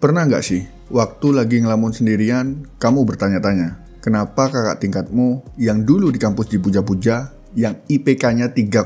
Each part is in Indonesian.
Pernah nggak sih, waktu lagi ngelamun sendirian, kamu bertanya-tanya, kenapa kakak tingkatmu yang dulu di kampus dipuja-puja, yang IPK-nya 3,8,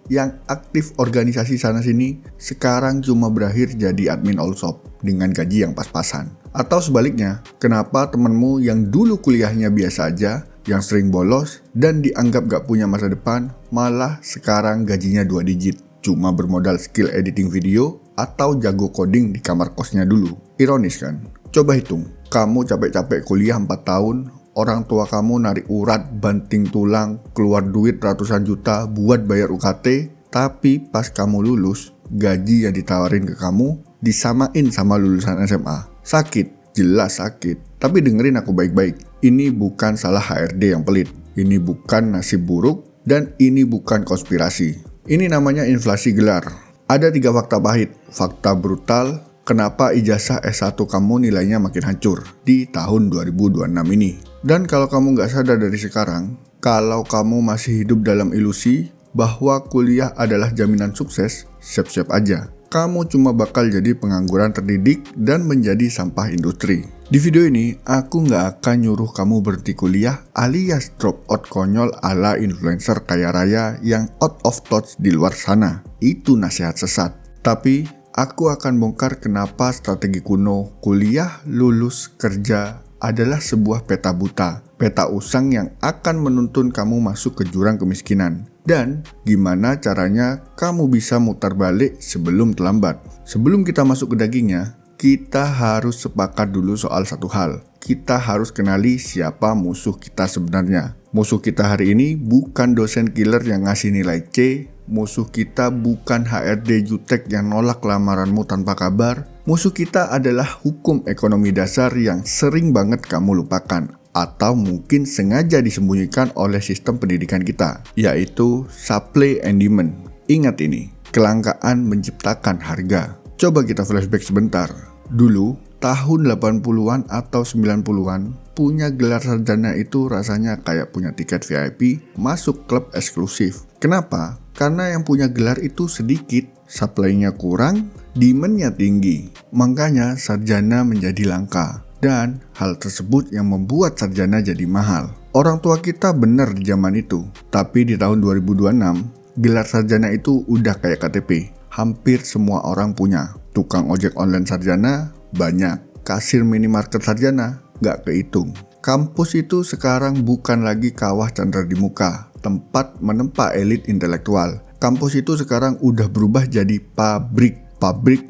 yang aktif organisasi sana-sini, sekarang cuma berakhir jadi admin all-shop dengan gaji yang pas-pasan? Atau sebaliknya, kenapa temenmu yang dulu kuliahnya biasa aja, yang sering bolos, dan dianggap gak punya masa depan, malah sekarang gajinya 2 digit? Cuma bermodal skill editing video atau jago coding di kamar kosnya dulu. Ironis kan? Coba hitung, kamu capek-capek kuliah 4 tahun, orang tua kamu narik urat, banting tulang, keluar duit ratusan juta buat bayar UKT, tapi pas kamu lulus, gaji yang ditawarin ke kamu disamain sama lulusan SMA. Sakit, jelas sakit. Tapi dengerin aku baik-baik, ini bukan salah HRD yang pelit, ini bukan nasib buruk, dan ini bukan konspirasi. Ini namanya inflasi gelar. Ada 3 fakta pahit, fakta brutal, kenapa ijazah S1 kamu nilainya makin hancur di tahun 2026 ini. Dan kalau kamu nggak sadar dari sekarang, kalau kamu masih hidup dalam ilusi bahwa kuliah adalah jaminan sukses, siap-siap aja. Kamu cuma bakal jadi pengangguran terdidik dan menjadi sampah industri. Di video ini, aku nggak akan nyuruh kamu berhenti kuliah alias drop out konyol ala influencer kaya raya yang out of touch di luar sana. Itu nasihat sesat. Tapi, aku akan bongkar kenapa strategi kuno kuliah, lulus, kerja adalah sebuah peta buta, peta usang yang akan menuntun kamu masuk ke jurang kemiskinan. Dan gimana caranya kamu bisa mutar balik sebelum terlambat. Sebelum kita masuk ke dagingnya, kita harus sepakat dulu soal satu hal. Kita harus kenali siapa musuh kita sebenarnya. Musuh kita hari ini bukan dosen killer yang ngasih nilai C. Musuh kita bukan HRD jutek yang nolak lamaranmu tanpa kabar. Musuh kita adalah hukum ekonomi dasar yang sering banget kamu lupakan, atau mungkin sengaja disembunyikan oleh sistem pendidikan kita, yaitu supply and demand. Ingat ini, kelangkaan menciptakan harga. Coba kita flashback sebentar. Dulu, tahun 80-an atau 90-an, punya gelar sarjana itu rasanya kayak punya tiket VIP masuk klub eksklusif. Kenapa? Karena yang punya gelar itu sedikit, supply-nya kurang, demand-nya tinggi. Makanya sarjana menjadi langka. Dan hal tersebut yang membuat sarjana jadi mahal. Orang tua kita benar di zaman itu. Tapi di tahun 2026, gelar sarjana itu udah kayak KTP. Hampir semua orang punya. Tukang ojek online sarjana, banyak. Kasir minimarket sarjana, gak kehitung. Kampus itu sekarang bukan lagi kawah candra di muka, tempat menempa elit intelektual. Kampus itu sekarang udah berubah jadi pabrik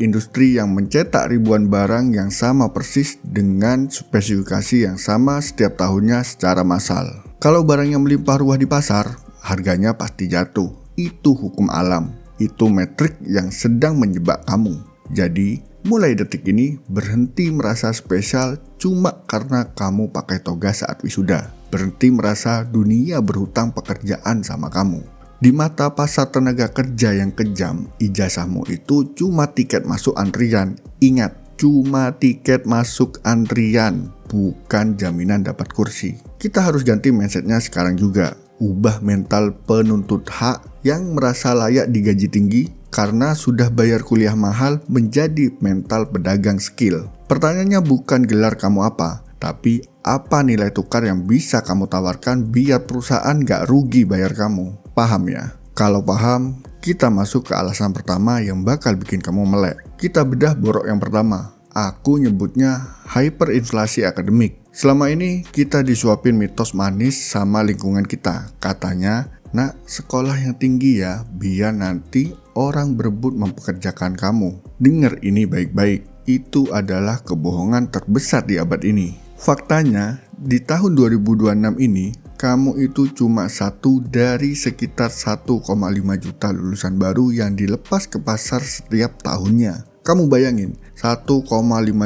industri yang mencetak ribuan barang yang sama persis dengan spesifikasi yang sama setiap tahunnya secara massal. Kalau barang yang melimpah ruah di pasar, harganya pasti jatuh. Itu hukum alam. Itu metrik yang sedang menjebak kamu. Jadi, mulai detik ini berhenti merasa spesial cuma karena kamu pakai toga saat wisuda. Berhenti merasa dunia berhutang pekerjaan sama kamu. Di mata pasar tenaga kerja yang kejam, ijazahmu itu cuma tiket masuk antrian. Ingat, cuma tiket masuk antrian, bukan jaminan dapat kursi. Kita harus ganti mindsetnya sekarang juga. Ubah mental penuntut hak yang merasa layak digaji tinggi karena sudah bayar kuliah mahal menjadi mental pedagang skill. Pertanyaannya bukan gelar kamu apa, tapi apa nilai tukar yang bisa kamu tawarkan biar perusahaan gak rugi bayar kamu. Paham ya? Kalau paham, kita masuk ke alasan pertama yang bakal bikin kamu melek. Kita bedah borok yang pertama. Aku nyebutnya hyperinflasi akademik. Selama ini kita disuapin mitos manis sama lingkungan kita. Katanya, nak, sekolah yang tinggi ya, biar nanti orang berebut mempekerjakan kamu. Dengar ini baik-baik, itu adalah kebohongan terbesar di abad ini. Faktanya, di tahun 2026 ini, kamu itu cuma satu dari sekitar 1,5 juta lulusan baru yang dilepas ke pasar setiap tahunnya. Kamu bayangin, 1,5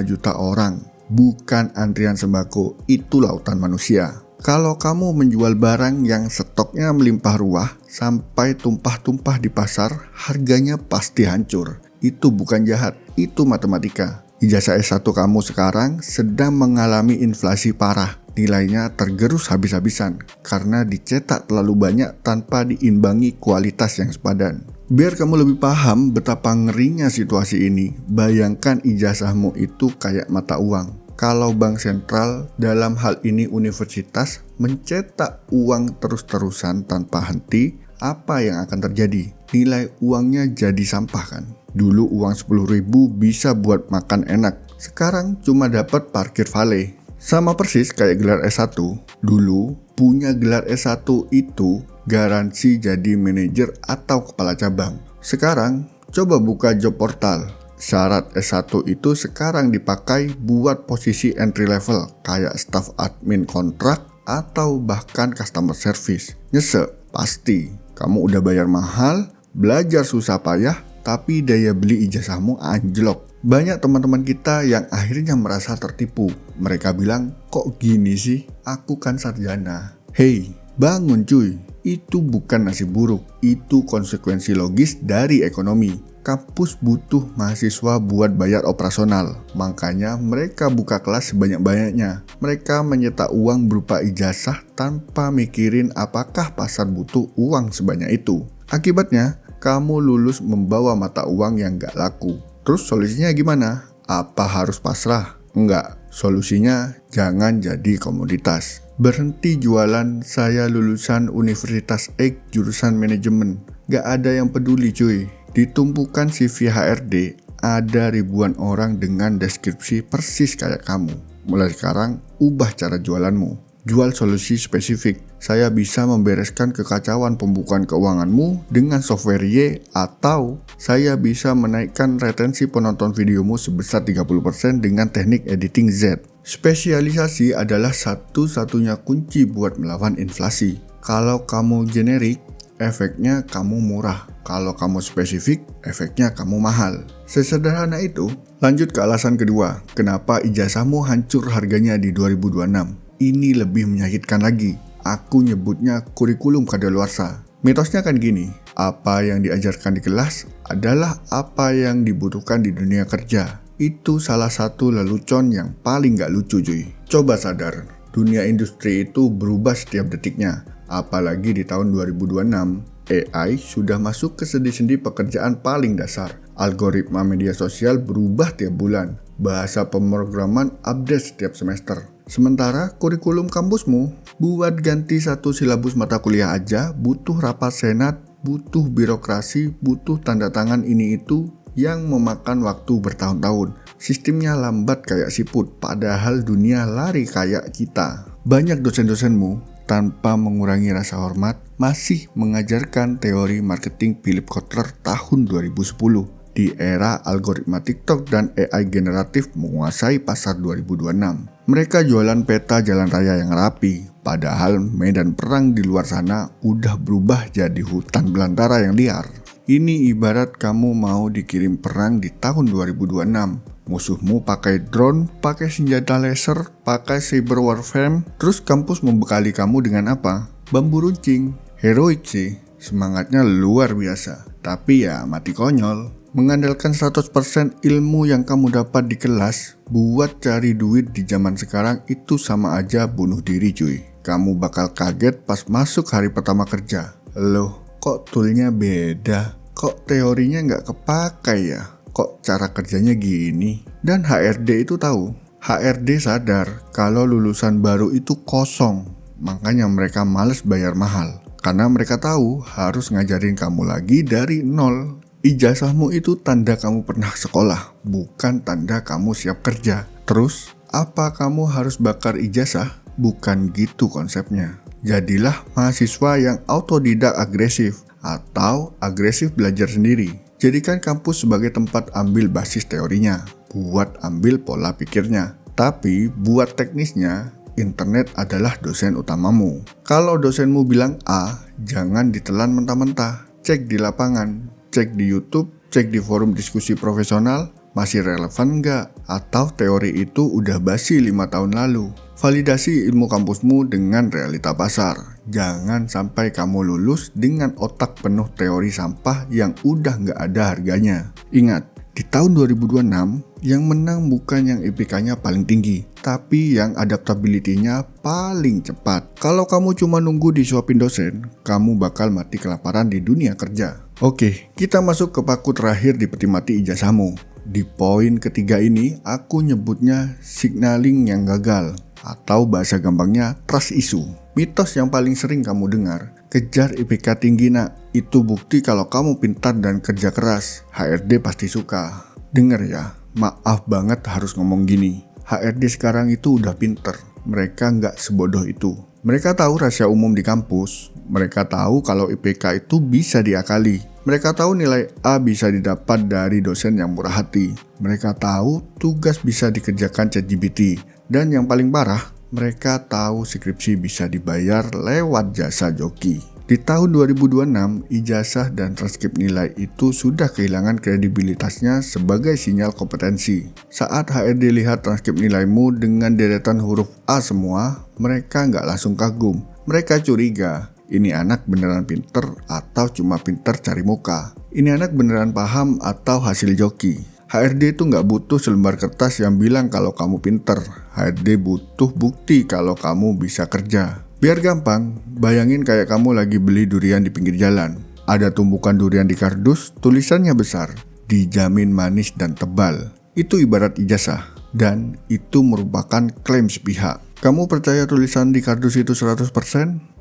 juta orang, bukan antrian sembako, itu lautan manusia. Kalau kamu menjual barang yang stoknya melimpah ruah sampai tumpah-tumpah di pasar, harganya pasti hancur. Itu bukan jahat, itu matematika. Ijazah S1 kamu sekarang sedang mengalami inflasi parah. Nilainya tergerus habis-habisan karena dicetak terlalu banyak tanpa diimbangi kualitas yang sepadan. Biar kamu lebih paham betapa ngerinya situasi ini, bayangkan ijazahmu itu kayak mata uang. Kalau bank sentral, dalam hal ini universitas, mencetak uang terus-terusan tanpa henti, apa yang akan terjadi? Nilai uangnya jadi sampah kan? Dulu uang 10.000 bisa buat makan enak, sekarang cuma dapat parkir valet. Sama persis kayak gelar S1, dulu punya gelar S1 itu garansi jadi manajer atau kepala cabang. Sekarang coba buka job portal. Syarat S1 itu sekarang dipakai buat posisi entry level kayak staff admin kontrak atau bahkan customer service. Nyesek, pasti. Kamu udah bayar mahal, belajar susah payah, tapi daya beli ijazahmu anjlok. Banyak teman-teman kita yang akhirnya merasa tertipu. Mereka bilang, kok gini sih? Aku kan sarjana. Hey, bangun cuy. Itu bukan nasib buruk, itu konsekuensi logis dari ekonomi. Kampus butuh mahasiswa buat bayar operasional, makanya mereka buka kelas sebanyak-banyaknya. Mereka menyetak uang berupa ijazah tanpa mikirin apakah pasar butuh uang sebanyak itu. Akibatnya, kamu lulus membawa mata uang yang gak laku. Terus solusinya gimana? Apa harus pasrah? Enggak, solusinya jangan jadi komoditas. Berhenti jualan, saya lulusan Universitas X jurusan manajemen. Gak ada yang peduli cuy. Ditumpukan CV HRD, ada ribuan orang dengan deskripsi persis kayak kamu. Mulai sekarang, ubah cara jualanmu. Jual solusi spesifik. Saya bisa membereskan kekacauan pembukuan keuanganmu dengan software Y, atau saya bisa menaikkan retensi penonton videomu sebesar 30% dengan teknik editing Z. Spesialisasi adalah satu-satunya kunci buat melawan inflasi. Kalau kamu generik, efeknya kamu murah. Kalau kamu spesifik, efeknya kamu mahal. Sesederhana itu. Lanjut ke alasan kedua, kenapa ijazahmu hancur harganya di 2026. Ini lebih menyakitkan lagi. Aku nyebutnya kurikulum kadaluarsa. Mitosnya kan gini, apa yang diajarkan di kelas adalah apa yang dibutuhkan di dunia kerja. Itu salah satu lelucon yang paling gak lucu cuy. Coba sadar, dunia industri itu berubah setiap detiknya. Apalagi di tahun 2026, AI sudah masuk ke sendi-sendi pekerjaan paling dasar. Algoritma media sosial berubah tiap bulan. Bahasa pemrograman update setiap semester. Sementara kurikulum kampusmu, buat ganti satu silabus mata kuliah aja butuh rapat senat, butuh birokrasi, butuh tanda tangan ini itu yang memakan waktu bertahun-tahun. Sistemnya lambat kayak siput, padahal dunia lari kayak kita. Banyak dosen-dosenmu, tanpa mengurangi rasa hormat, masih mengajarkan teori marketing Philip Kotler tahun 2010. Di era algoritma TikTok dan AI generatif menguasai pasar 2026. Mereka jualan peta jalan raya yang rapi, padahal medan perang di luar sana udah berubah jadi hutan belantara yang liar. Ini ibarat kamu mau dikirim perang di tahun 2026. Musuhmu pakai drone, pakai senjata laser, pakai cyber warfare, terus kampus membekali kamu dengan apa? Bambu runcing. Heroik sih, semangatnya luar biasa. Tapi ya mati konyol. Mengandalkan 100% ilmu yang kamu dapat di kelas buat cari duit di zaman sekarang itu sama aja bunuh diri cuy. Kamu bakal kaget pas masuk hari pertama kerja. Loh, kok toolnya beda? Kok teorinya nggak kepakai ya? Kok cara kerjanya gini? Dan HRD itu tahu. HRD sadar kalau lulusan baru itu kosong. Makanya mereka males bayar mahal. Karena mereka tahu harus ngajarin kamu lagi dari nol. Ijazahmu itu tanda kamu pernah sekolah, bukan tanda kamu siap kerja. Terus, apa kamu harus bakar ijazah? Bukan gitu konsepnya. Jadilah mahasiswa yang autodidak agresif atau agresif belajar sendiri. Jadikan kampus sebagai tempat ambil basis teorinya, buat ambil pola pikirnya. Tapi buat teknisnya, internet adalah dosen utamamu. Kalau dosenmu bilang A, jangan ditelan mentah-mentah. Cek di lapangan. Cek di YouTube, cek di forum diskusi profesional, masih relevan nggak? Atau teori itu udah basi 5 tahun lalu? Validasi ilmu kampusmu dengan realita pasar. Jangan sampai kamu lulus dengan otak penuh teori sampah yang udah nggak ada harganya. Ingat, di tahun 2026, yang menang bukan yang IPK-nya paling tinggi, tapi yang adaptability-nya paling cepat. Kalau kamu cuma nunggu disuapin dosen, kamu bakal mati kelaparan di dunia kerja. Oke, kita masuk ke paku terakhir di peti mati ijazahmu. Di poin ketiga ini, aku nyebutnya signaling yang gagal, atau bahasa gampangnya trust issue. Mitos yang paling sering kamu dengar, kejar IPK tinggi nak, itu bukti kalau kamu pintar dan kerja keras, HRD pasti suka. Dengar ya, maaf banget harus ngomong gini, HRD sekarang itu udah pinter, mereka nggak sebodoh itu. Mereka tahu rahasia umum di kampus, mereka tahu kalau IPK itu bisa diakali. Mereka tahu nilai A bisa didapat dari dosen yang murah hati. Mereka tahu tugas bisa dikerjakan ChatGPT. Dan yang paling parah, mereka tahu skripsi bisa dibayar lewat jasa joki. Di tahun 2026, ijazah dan transkrip nilai itu sudah kehilangan kredibilitasnya sebagai sinyal kompetensi. Saat HRD lihat transkrip nilaimu dengan deretan huruf A semua, mereka nggak langsung kagum. Mereka curiga. Ini anak beneran pinter atau cuma pinter cari muka? Ini anak beneran paham atau hasil joki? HRD itu nggak butuh selembar kertas yang bilang kalau kamu pinter. HRD butuh bukti kalau kamu bisa kerja. Biar gampang, bayangin kayak kamu lagi beli durian di pinggir jalan. Ada tumpukan durian di kardus, tulisannya besar, dijamin manis dan tebal. Itu ibarat ijazah, dan itu merupakan klaim sepihak. Kamu percaya tulisan di kardus itu 100%?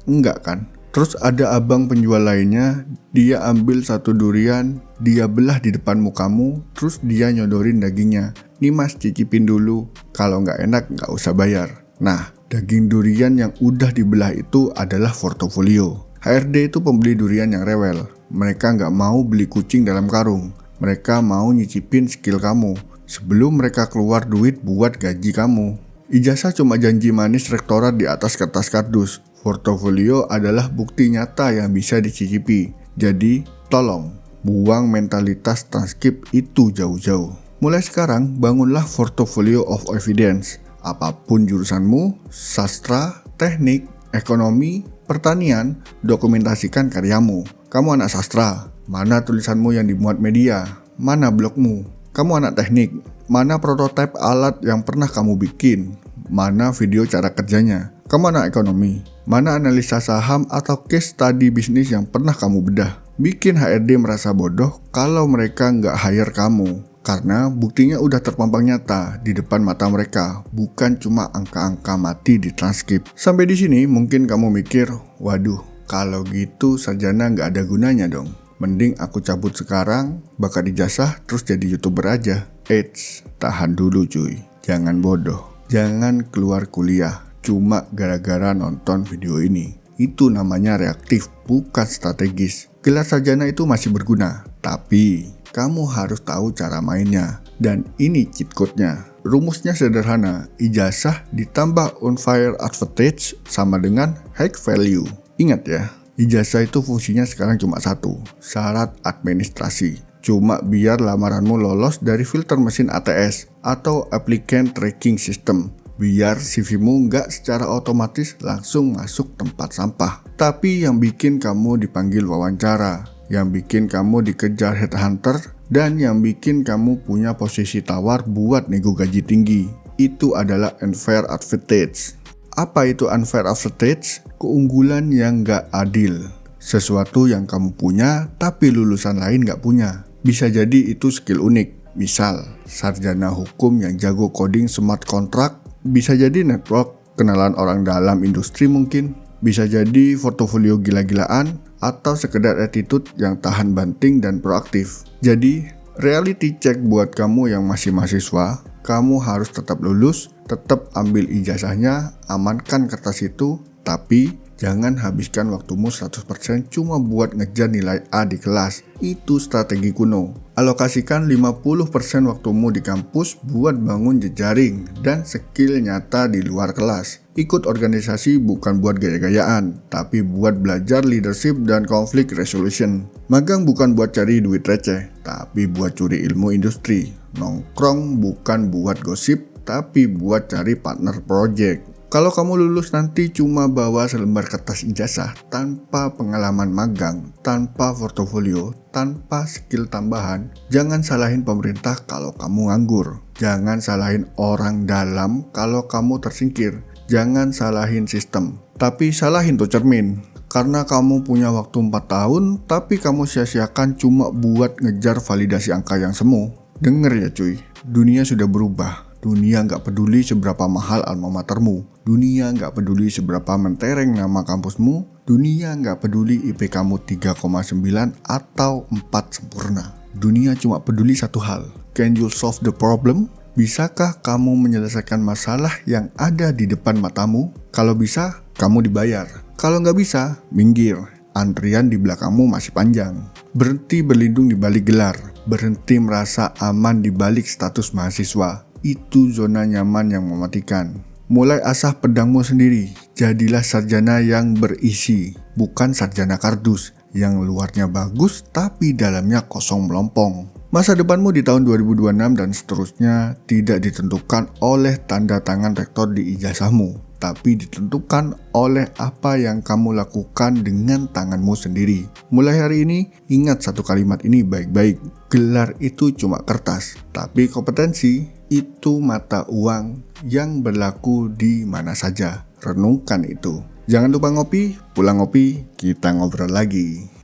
Enggak kan? Terus ada abang penjual lainnya, dia ambil satu durian, dia belah di depan mukamu, terus dia nyodorin dagingnya. Nih mas, cicipin dulu, kalau nggak enak nggak usah bayar. Nah, daging durian yang udah dibelah itu adalah portofolio. HRD itu pembeli durian yang rewel. Mereka nggak mau beli kucing dalam karung. Mereka mau nyicipin skill kamu sebelum mereka keluar duit buat gaji kamu. Ijazah cuma janji manis rektorat di atas kertas kardus. Portofolio adalah bukti nyata yang bisa dicicipi. Jadi, tolong buang mentalitas transkrip itu jauh-jauh. Mulai sekarang, bangunlah portfolio of evidence. Apapun jurusanmu, sastra, teknik, ekonomi, pertanian, dokumentasikan karyamu. Kamu anak sastra, mana tulisanmu yang dimuat media? Mana blogmu? Kamu anak teknik, mana prototipe alat yang pernah kamu bikin? Mana video cara kerjanya? Kamu anak ekonomi, mana analisa saham atau case study bisnis yang pernah kamu bedah? Bikin HRD merasa bodoh kalau mereka nggak hire kamu. Karena buktinya udah terpampang nyata di depan mata mereka, bukan cuma angka-angka mati di transkrip. Sampai di sini mungkin kamu mikir, waduh, kalau gitu sarjana nggak ada gunanya dong. Mending aku cabut sekarang, bakat ijazah, terus jadi YouTuber aja. Eits, tahan dulu cuy, jangan bodoh. Jangan keluar kuliah cuma gara-gara nonton video ini. Itu namanya reaktif, bukan strategis. Gelar sarjana itu masih berguna, tapi kamu harus tahu cara mainnya. Dan ini cheat code-nya. Rumusnya sederhana, ijazah ditambah unfair advantage sama dengan high value. Ingat ya, ijazah itu fungsinya sekarang cuma satu, syarat administrasi. Cuma biar lamaranmu lolos dari filter mesin ATS atau applicant tracking system. Biar CV-mu nggak secara otomatis langsung masuk tempat sampah. Tapi yang bikin kamu dipanggil wawancara, yang bikin kamu dikejar headhunter, dan yang bikin kamu punya posisi tawar buat nego gaji tinggi, itu adalah unfair advantage. Apa itu unfair advantage? Keunggulan yang nggak adil. Sesuatu yang kamu punya tapi lulusan lain nggak punya. Bisa jadi itu skill unik. Misal, sarjana hukum yang jago coding smart contract. Bisa jadi network, kenalan orang dalam industri mungkin. Bisa jadi portofolio gila-gilaan atau sekedar attitude yang tahan banting dan proaktif. Jadi, reality check buat kamu yang masih mahasiswa, kamu harus tetap lulus, tetap ambil ijazahnya, amankan kertas itu, tapi jangan habiskan waktumu 100% cuma buat ngejar nilai A di kelas. Itu strategi kuno. Alokasikan 50% waktumu di kampus buat bangun jejaring dan skill nyata di luar kelas. Ikut organisasi bukan buat gaya-gayaan, tapi buat belajar leadership dan conflict resolution. Magang bukan buat cari duit receh, tapi buat curi ilmu industri. Nongkrong bukan buat gosip, tapi buat cari partner project. Kalau kamu lulus nanti cuma bawa selembar kertas ijazah tanpa pengalaman magang, tanpa portofolio, tanpa skill tambahan, jangan salahin pemerintah kalau kamu nganggur. Jangan salahin orang dalam kalau kamu tersingkir. Jangan salahin sistem, tapi salahin tuh cermin. karena kamu punya waktu 4 tahun, tapi kamu sia-siakan cuma buat ngejar validasi angka yang semu. Denger ya cuy, dunia sudah berubah. Dunia nggak peduli seberapa mahal alma matermu. Dunia nggak peduli seberapa mentereng nama kampusmu. Dunia nggak peduli IP kamu 3,9 atau 4 sempurna. Dunia cuma peduli satu hal. Can you solve the problem? Bisakah kamu menyelesaikan masalah yang ada di depan matamu? Kalau bisa, kamu dibayar. Kalau nggak bisa, minggir. Antrian di belakangmu masih panjang. Berhenti berlindung di balik gelar. Berhenti merasa aman di balik status mahasiswa. Itu zona nyaman yang mematikan. Mulai asah pedangmu sendiri. Jadilah sarjana yang berisi, bukan sarjana kardus yang luarnya bagus tapi dalamnya kosong melompong. Masa depanmu di tahun 2026 dan seterusnya tidak ditentukan oleh tanda tangan rektor di ijazahmu, tapi ditentukan oleh apa yang kamu lakukan dengan tanganmu sendiri. Mulai hari ini, ingat satu kalimat ini baik-baik. Gelar itu cuma kertas, tapi kompetensi itu mata uang yang berlaku di mana saja. Renungkan itu. Jangan lupa ngopi, pulang ngopi, kita ngobrol lagi.